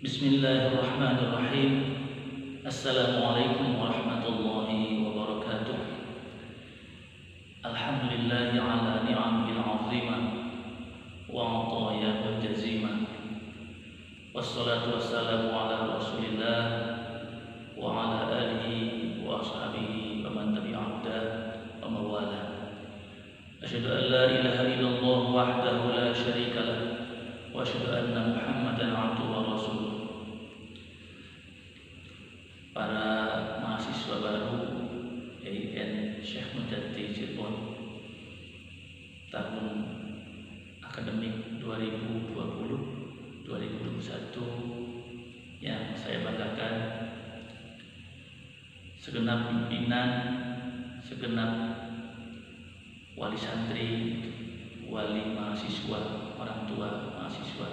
Bismillahirrahmanirrahim. Assalamualaikum warahmatullahi wabarakatuh. Alhamdulillahi ala ni'amil azimah wa atayahul jazimah. Wassalatu wassalamu ala rasulillah wa ala alihi wa ashabihi wa man tabi'ahda wa mawala. Asyhadu an la ilaha illallah wahdahu la syarika lah wa asyhadu anna Muhammadan abduhu wa rasuluh. Para mahasiswa baru EIN Syekh Mujaddi Cirebon tahun akademik 2020-2021 yang saya banggakan, segenap pimpinan, segenap wali santri, wali mahasiswa, orang tua mahasiswa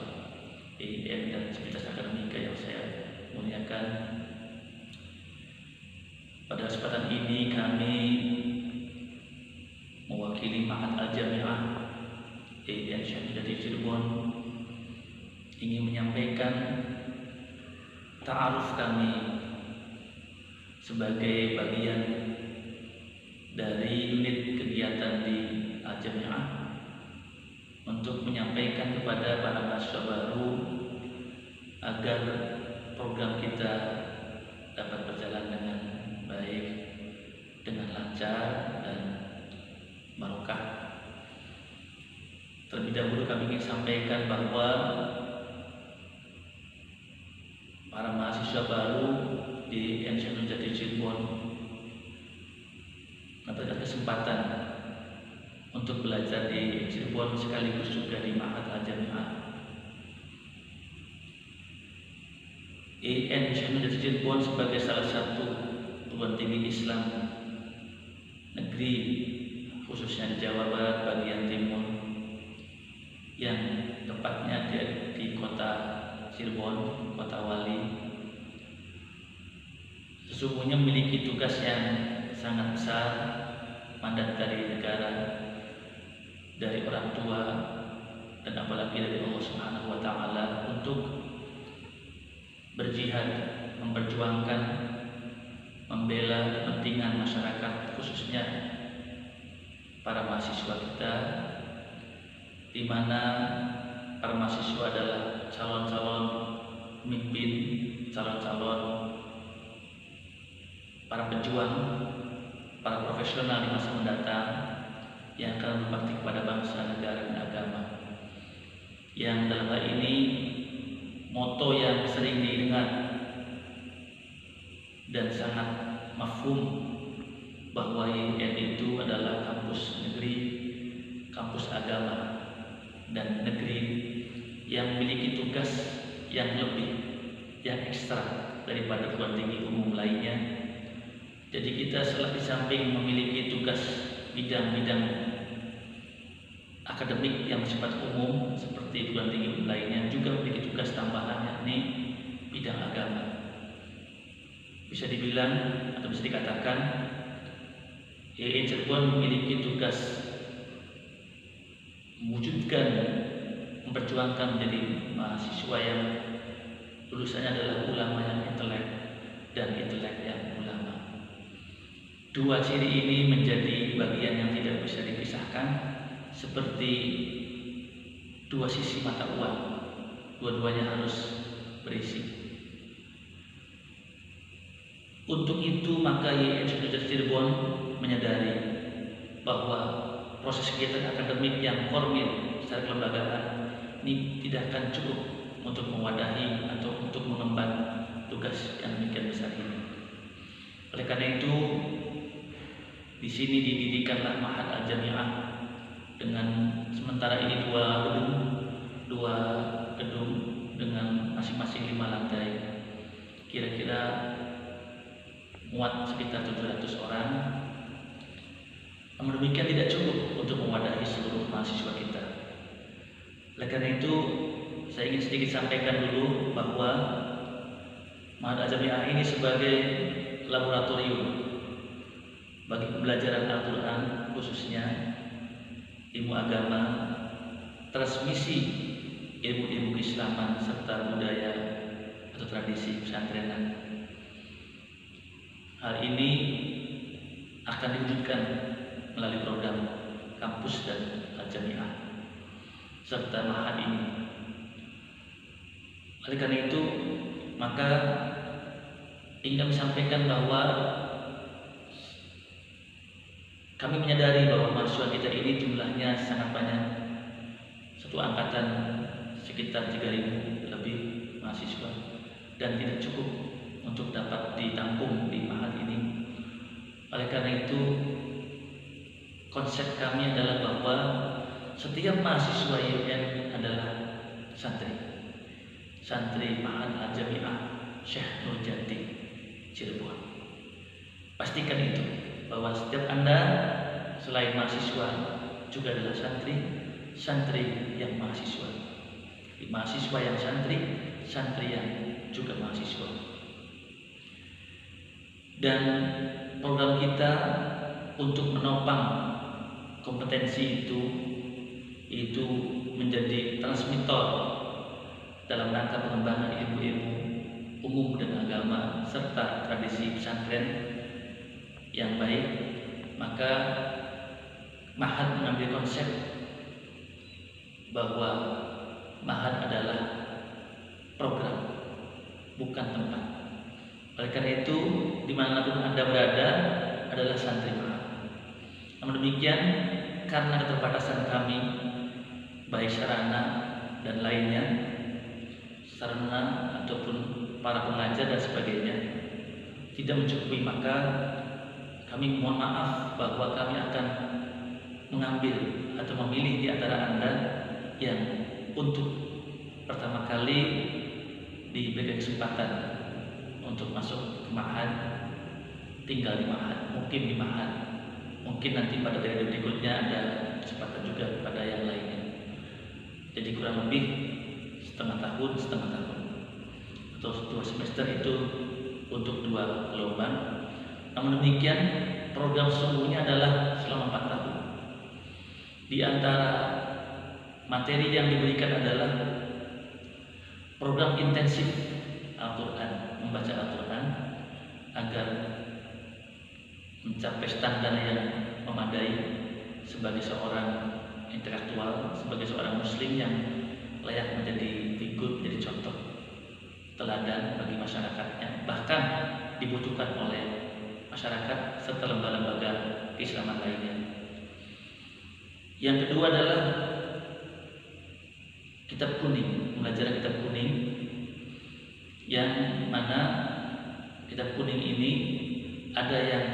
EIN dan Civitas Akademika yang saya muliakan. Pada kesempatan ini kami mewakili Ma'had Al-Jami'ah EIN Syekh Mujaddi Cirebon ingin menyampaikan ta'aruf kami sebagai bagian dari unit kegiatan di Al-Jami'ah untuk menyampaikan kepada para mahasiswa baru agar program kita dapat berjalan dengan baik, dengan lancar dan barokah. Terlebih dahulu kami ingin sampaikan bahwa para mahasiswa baru di EIN Syekh Mujaddi Cirebon mendapatkan kesempatan untuk belajar di Cirebon sekaligus juga di Ma'had Al-Jami'ah. EIN Syekh Mujaddi Cirebon sebagai salah satu perguruan tinggi Islam negeri, khususnya di Jawa Barat bagian timur, yang tepatnya di kota Cirebon, kota Wali, sesungguhnya memiliki tugas yang sangat besar, mandat dari negara, dari orang tua, dan apalagi dari Allah Subhanahu wa Ta'ala untuk berjihad, memperjuangkan, membela kepentingan masyarakat, khususnya para mahasiswa kita, di mana para mahasiswa adalah calon-calon pemimpin, calon-calon para pejuang, para profesional di masa mendatang yang akan berbakti kepada bangsa, negara, dan agama. Yang dalam hal ini moto yang sering didengar dan sangat mafhum bahwa EIN itu adalah kampus negeri, kampus agama, dan negeri yang memiliki tugas yang lebih, yang ekstra daripada perguruan tinggi umum lainnya. Jadi kita selalu di samping memiliki tugas bidang-bidang akademik yang bersifat umum seperti perguruan tinggi umum lainnya, juga memiliki tugas tambahan yakni bidang agama. Bisa dibilang atau bisa dikatakan EIN Cirebon memiliki tugas mewujudkan, memperjuangkan menjadi mahasiswa yang lulusannya adalah ulama yang intelek dan intelek yang ulama. Dua ciri ini menjadi bagian yang tidak bisa dipisahkan, seperti dua sisi mata uang, dua-duanya harus berisi. Untuk itu maka EIN Syekh Mujaddi Cirebon menyadari bahwa proses kegiatan akademik yang formil secara kelembagaan ini tidak akan cukup untuk mewadahi atau untuk mengemban tugas yang demikian besar ini. Oleh karena itu, di sini didirikanlah Ma'had Al-Jami'ah dengan sementara ini dua gedung dengan masing-masing 5 lantai, kira-kira muat sekitar 700 orang. Namun demikian tidak cukup untuk mewadahi seluruh mahasiswa kita. Oleh karena itu, saya ingin sedikit sampaikan dulu bahwa Ma'had Al-Jami'ah ini sebagai laboratorium bagi pembelajaran Al-Quran, khususnya ilmu agama, transmisi ilmu-ilmu keislaman serta budaya atau tradisi pesantrenan. Hal ini akan diwujudkan melalui program kampus dan al-jamiah serta ma'had ini. Oleh karena itu, maka ingin kami sampaikan bahwa kami menyadari bahwa mahasiswa kita ini jumlahnya sangat banyak. Satu angkatan sekitar 3.000 lebih mahasiswa, dan tidak cukup untuk dapat ditampung di ma'had ini. Oleh karena itu, konsep kami adalah bahwa setiap mahasiswa YUN adalah santri Ma'had Al-Jami'ah Syekh Nurjati Cirebon. Pastikan itu, bahwa setiap Anda selain mahasiswa juga adalah santri yang mahasiswa. Mahasiswa yang santri yang juga mahasiswa. Dan program kita untuk menopang kompetensi itu menjadi transmitter dalam rangka pengembangan ilmu-ilmu umum dan agama serta tradisi pesantren yang baik. Maka Ma'had mengambil konsep bahwa Ma'had adalah program, bukan tempat. Oleh karena itu, dimanapun Anda berada adalah santri Ma'had. Namun demikian, karena keterbatasan kami baik sarana dan lainnya, sarana ataupun para pengajar dan sebagainya tidak mencukupi, maka kami mohon maaf bahwa kami akan mengambil atau memilih di antara Anda yang untuk pertama kali diberikan kesempatan untuk masuk ke Ma'had, tinggal di Ma'had, mungkin di Ma'had, mungkin nanti pada periode berikutnya ada kesempatan juga pada yang lainnya. Jadi kurang lebih setengah tahun atau 2 semester itu untuk 2 gelombang. Namun demikian, program sesungguhnya adalah selama 4 tahun. Di antara materi yang diberikan adalah program intensif Al-Quran, membaca Al-Quran agar mencapai standar yang memadai sebagai seorang intelektual, sebagai seorang muslim yang layak menjadi figur, menjadi contoh teladan bagi masyarakatnya, bahkan dibutuhkan oleh masyarakat serta lembaga-lembaga keislaman lainnya. Yang kedua adalah kitab kuning, belajar kitab kuning, yang mana kitab kuning ini ada yang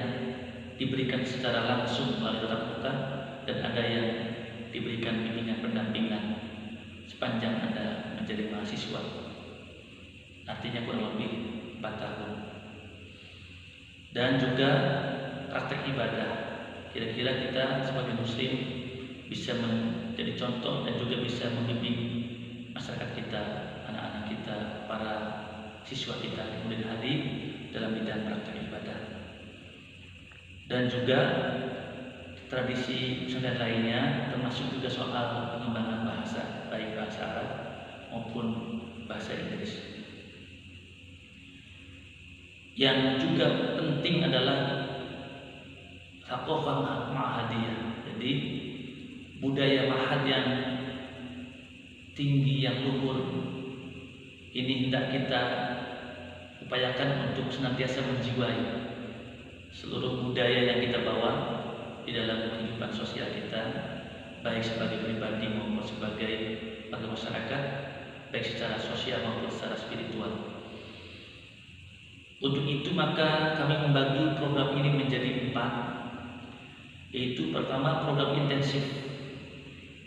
diberikan secara langsung melalui tatap muka dan ada yang diberikan bimbingan pendampingan sepanjang Anda menjadi mahasiswa, artinya kurang lebih 4 tahun. Dan juga praktek ibadah, kira-kira kita sebagai muslim bisa menjadi contoh dan juga bisa membimbing masyarakat kita, anak-anak kita, para siswa kita di kemudian hari dalam bidang praktek ibadah. Dan juga tradisi pesantren lainnya, termasuk juga soal pengembangan bahasa, baik bahasa Arab maupun bahasa Inggris. Yang juga penting adalah thaqafah ma'hadiyah. Jadi budaya ma'had yang tinggi, yang luhur ini hendak kita upayakan untuk senantiasa menjiwai seluruh budaya yang kita bawa di dalam kehidupan sosial kita, baik sebagai pribadi maupun sebagai warga masyarakat, baik secara sosial maupun secara spiritual. Untuk itu maka kami membagi program ini menjadi 4, yaitu pertama program intensif.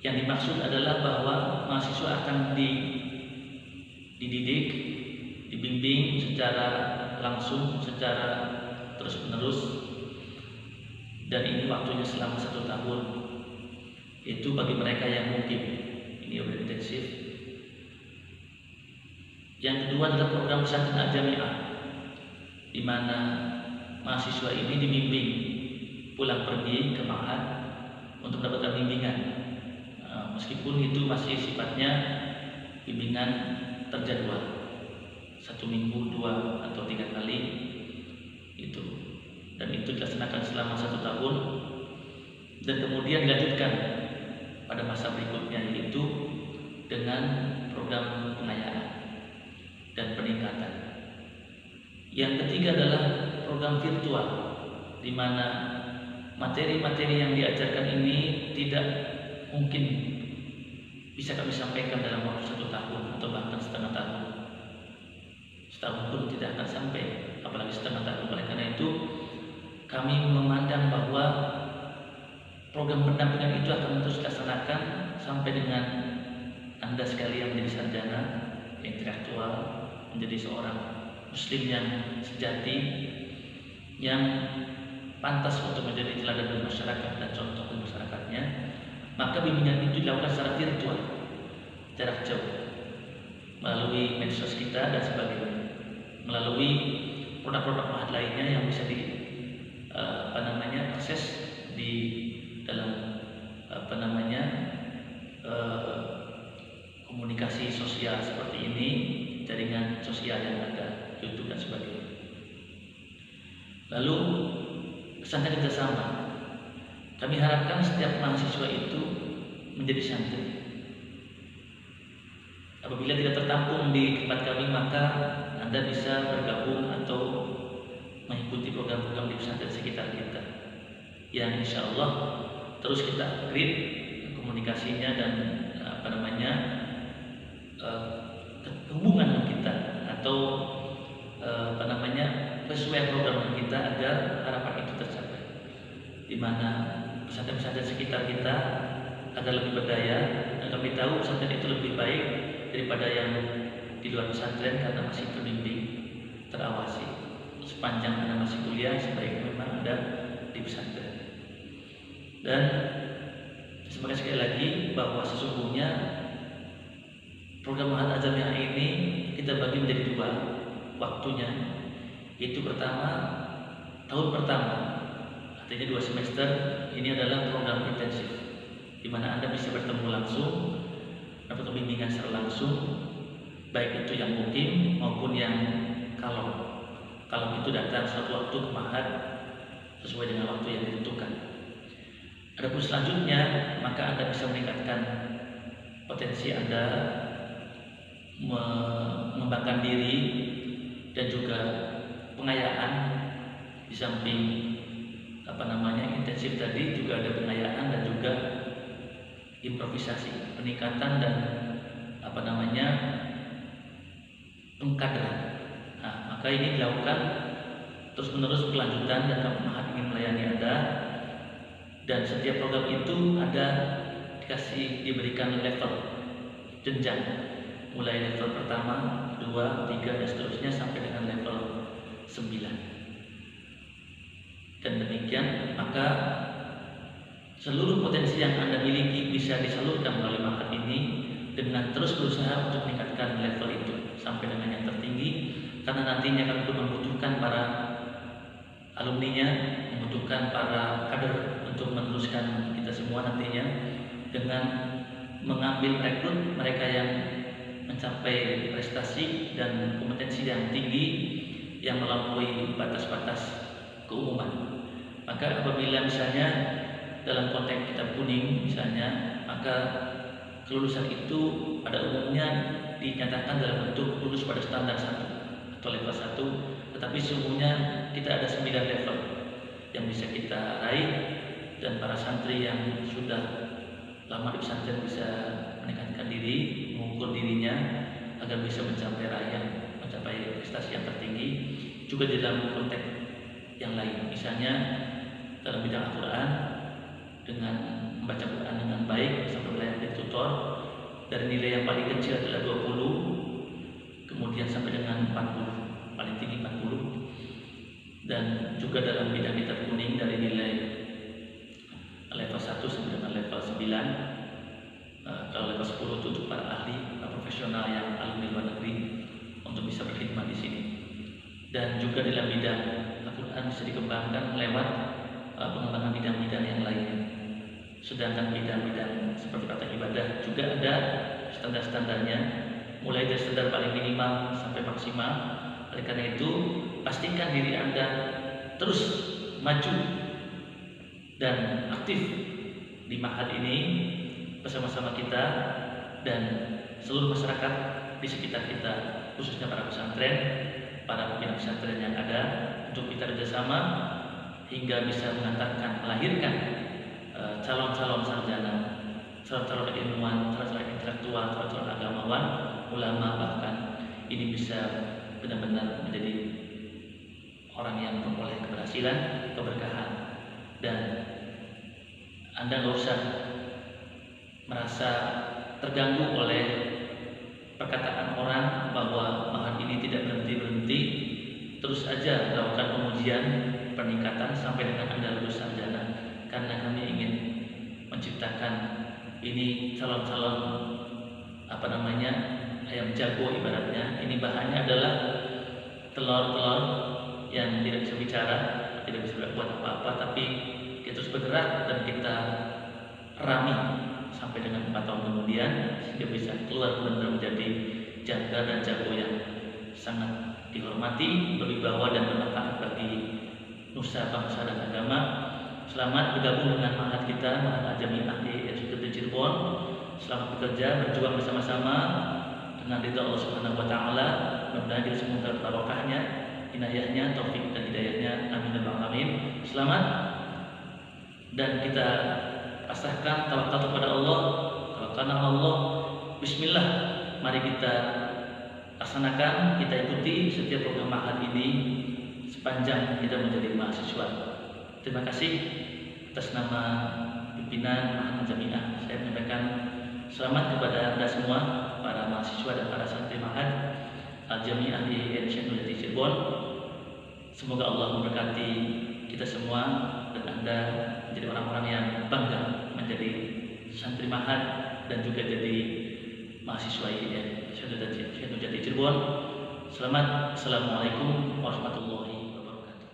Yang dimaksud adalah bahwa mahasiswa akan dididik, dibimbing secara langsung, secara terus-menerus, dan ini waktunya selama 1 tahun. Itu bagi mereka yang mungkin ini udah intensif. Yang kedua adalah program pesantren al-jami'ah, di mana mahasiswa ini dibimbing pulang pergi ke Ma'had untuk mendapatkan bimbingan, meskipun itu masih sifatnya bimbingan terjadwal 1 minggu 2 atau 3 kali itu, dan itu dilaksanakan selama 1 tahun, dan kemudian dilanjutkan pada masa berikutnya, yaitu dengan program pengayaan dan peningkatan. Yang ketiga adalah program virtual, di mana materi-materi yang diajarkan ini tidak mungkin bisa kami sampaikan dalam waktu 1 tahun atau bahkan setengah tahun. Setahun pun tidak akan sampai, apalagi setengah tahun. Oleh karena itu, kami memandang bahwa program pendampingan itu akan terus dilaksanakan sampai dengan Anda sekalian menjadi sarjana intelektual, menjadi seorang muslim yang sejati, yang pantas untuk menjadi teladan bagi masyarakat dan contoh bagi masyarakatnya. Maka bimbingan itu dilakukan secara virtual, jarak jauh, melalui medsos kita dan sebagainya, melalui produk-produk mahal lainnya yang bisa akses di dalam komunikasi sosial seperti ini, jaringan sosial yang ada, YouTube dan sebagainya. Lalu kesangkaan kerjasama, kami harapkan setiap mahasiswa itu menjadi santri. Apabila tidak tertampung di tempat kami, maka Anda bisa bergabung atau mengikuti program-program di pesantren sekitar kita, yang insya Allah terus kita upgrade komunikasinya dan hubungan kita, atau sesuai program kita, agar harapan itu tercapai, di mana pesantren-pesantren sekitar kita agar lebih berdaya. Dan kami tahu pesantren itu lebih baik daripada yang di luar pesantren karena masih terbimbing, terawasi. Sepanjang Anda masih kuliah, sebaiknya memang ada di pesantren. Dan sebagai sekali lagi bahwa sesungguhnya program Ma'had Al-Jami'ah ini kita bagi menjadi 2 waktunya, yaitu pertama, tahun pertama, artinya 2 semester, ini adalah program intensif, di mana Anda bisa bertemu langsung, dapat pembimbingan secara langsung, baik itu yang mukim maupun yang kalau itu datang suatu waktu ke Ma'had sesuai dengan waktu yang ditentukan. Adapun selanjutnya, maka Anda bisa meningkatkan potensi Anda, mengembangkan diri, dan juga pengayaan. Di samping intensif tadi, juga ada pengayaan dan juga improvisasi, peningkatan dan pengkaderan. Nah, maka ini dilakukan terus-menerus berkelanjutan, dan kami Ma'had ingin melayani Anda. Dan setiap program itu ada diberikan level jenjang, mulai level pertama, 2, 3 dan seterusnya sampai dengan level 9. Dan demikian, maka seluruh potensi yang Anda miliki bisa disalurkan melalui Ma'had ini, dengan terus berusaha untuk meningkatkan level itu sampai dengan yang tertinggi, karena nantinya kami pun membutuhkan para alumninya, membutuhkan para kader untuk meneruskan kita semua nantinya, dengan mengambil rekrut mereka yang mencapai prestasi dan kompetensi yang tinggi, yang melampaui batas-batas keumuman. Maka apabila misalnya dalam konteks kitab kuning misalnya, maka kelulusan itu pada umumnya dinyatakan dalam bentuk lulus pada standar 1 atau level 1, tetapi sesungguhnya kita ada 9 level yang bisa kita raih, dan para santri yang sudah lama di pesantren bisa meningkatkan diri, mengukur dirinya agar bisa mencapai prestasi yang tertinggi. Juga di dalam konteks yang lain, misalnya dalam bidang Al-Quran, dengan membaca Quran dengan baik sampai belajar dari tutor, dari nilai yang paling kecil adalah 20, kemudian sampai dengan 40, paling tinggi 40. Dan juga dalam bidang kitab kuning, dari nilai level 1 sampai dengan level 9. Kalau level 10 itu untuk para ahli, para profesional yang alumni luar negeri untuk bisa berkhidmat di sini. Dan juga dalam bidang Al-Quran bisa dikembangkan lewat pengembangan bidang-bidang yang lainnya. Sedangkan bidang-bidang seperti kata ibadah juga ada standar-standarnya, mulai dari standar paling minimal sampai maksimal. Oleh karena itu, pastikan diri Anda terus maju dan aktif di Ma'had ini bersama-sama kita dan seluruh masyarakat di sekitar kita, khususnya para pesantren, para pimpinan pesantren yang ada, untuk kita bersama hingga bisa mengantarkan, melahirkan calon-calon sarjana, calon-calon ilmuwan, calon-calon intelektual, calon-calon agamawan, ulama, bahkan ini bisa benar-benar menjadi orang yang memperoleh keberhasilan, keberkahan. Dan Anda nggak usah merasa terganggu oleh perkataan orang bahwa Ma'had ini tidak berhenti-berhenti, terus aja melakukan pengujian peningkatan sampai dengan Anda lulus sarjana, karena kami ingin menciptakan ini calon-calon ayam jago ibaratnya. Ini bahannya adalah telur-telur yang tidak bisa bicara, tidak bisa berbuat apa-apa, tapi kita terus bergerak dan kita rami sampai dengan 4 tahun kemudian sehingga bisa keluar benar menjadi jaga dan jago yang sangat dihormati, berwibawa dan bermanfaat bagi nusa bangsa dan agama. Selamat bergabung dengan Ma'had kita, Ma'had Al-Jami'ah di Institut Cirebon. Selamat bekerja, berjuang bersama-sama dengan ridha Allah Subhanahu wa taala. Mudah-mudahan kita semua barokahnya, inayahnya, taufik dan hidayahnya. Amin ya rabbal alamin. Selamat, dan kita pasrahkan tawakal kepada Allah. Tawakalna Allah. Bismillah. Mari kita laksanakan, kita ikuti setiap program Ma'had ini sepanjang kita menjadi mahasiswa. Terima kasih atas nama pimpinan Ma'had Al-Jami'ah. Saya menyampaikan selamat kepada Anda semua, para mahasiswa dan para santri Ma'had Al-Jami'ah di Institut Cirebon. Semoga Allah memberkati kita semua dan Anda menjadi orang-orang yang bangga menjadi santri Ma'had dan juga jadi mahasiswa IAIN Institut Cirebon. Selamat. Assalamualaikum warahmatullahi wabarakatuh.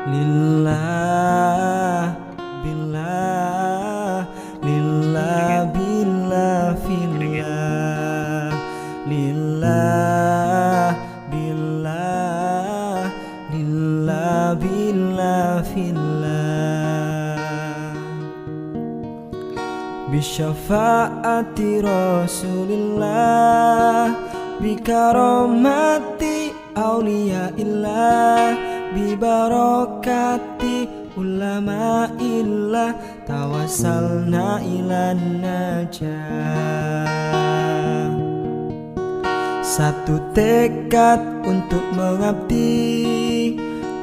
Lillah billah, lillah billah fillah, lillah billah, lillah billah fillah. Bisyafaati Rasulillah, bikaromati awliyaillah, bibarakati ulama illah, tawassalna ilan najah. Satu tekad untuk mengabdi,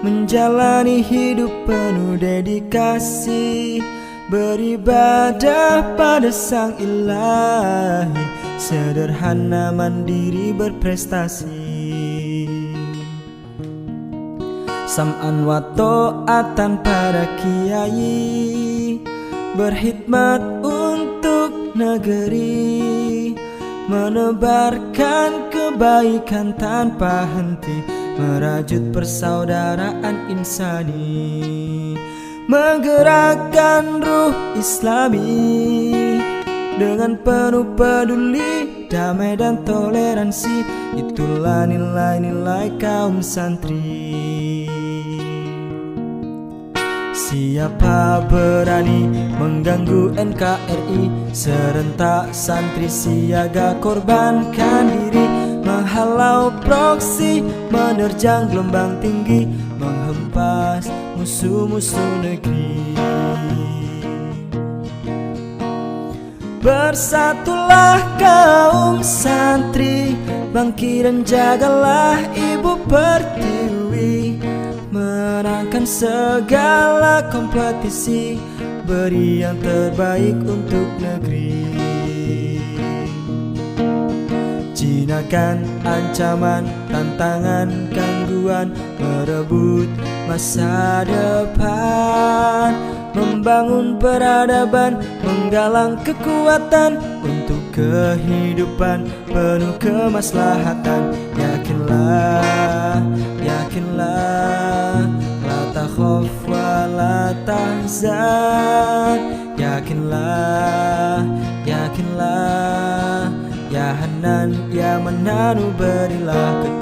menjalani hidup penuh dedikasi, beribadah pada Sang Ilahi, sederhana mandiri berprestasi. Sam'an wa ta'atan para kiai, berkhidmat untuk negeri, menebarkan kebaikan tanpa henti, merajut persaudaraan insani, menggerakkan ruh Islami dengan penuh peduli, damai dan toleransi. Itulah nilai-nilai kaum santri. Siapa berani mengganggu NKRI, serentak santri siaga korbankan diri, menghalau proksi, menerjang gelombang tinggi, menghempas musuh-musuh negeri. Bersatulah kaum santri, bangkit dan jagalah Ibu Pertiwi, menangkan segala kompetisi, beri yang terbaik untuk negeri. Jinakan ancaman, tantangan, gangguan, merebut masa depan, membangun peradaban, menggalang kekuatan untuk kehidupan penuh kemaslahatan. Yakinlah, yakinlah, la ahzan. Yakinlah, yakinlah, ya Hanan, ya Mananu, berilah